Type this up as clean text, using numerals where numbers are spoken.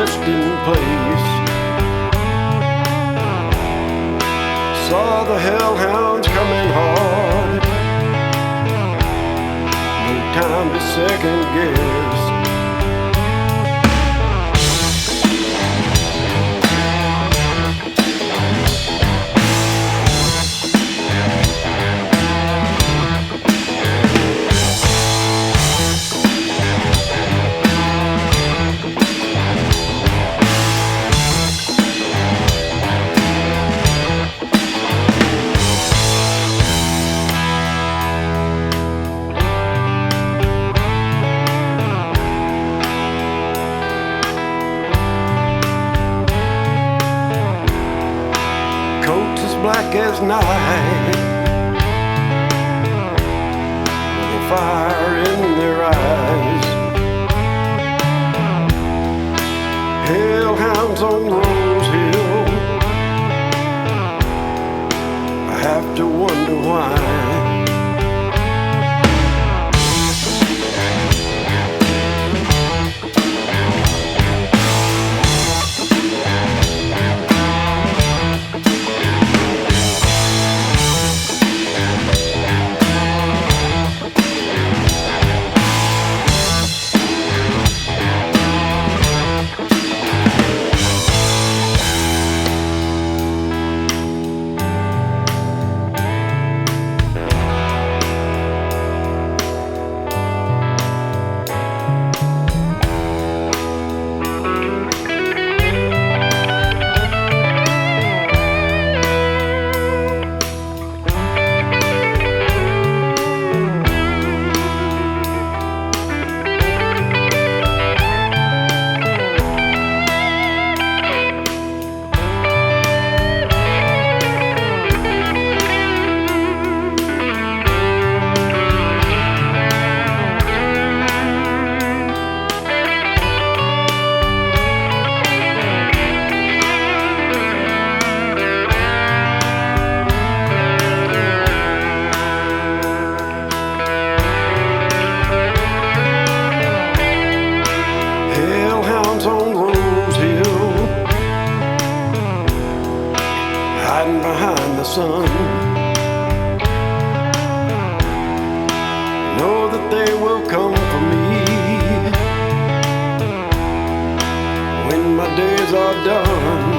just in place. Saw the Hellhounds coming hard, no time to second guess. Coats as black as night, with a fire in their eyes. Hellhounds on Rose Hill, I have to wonder why. On Rose Hill, hiding behind the sun, know that they will come for me when my days are done.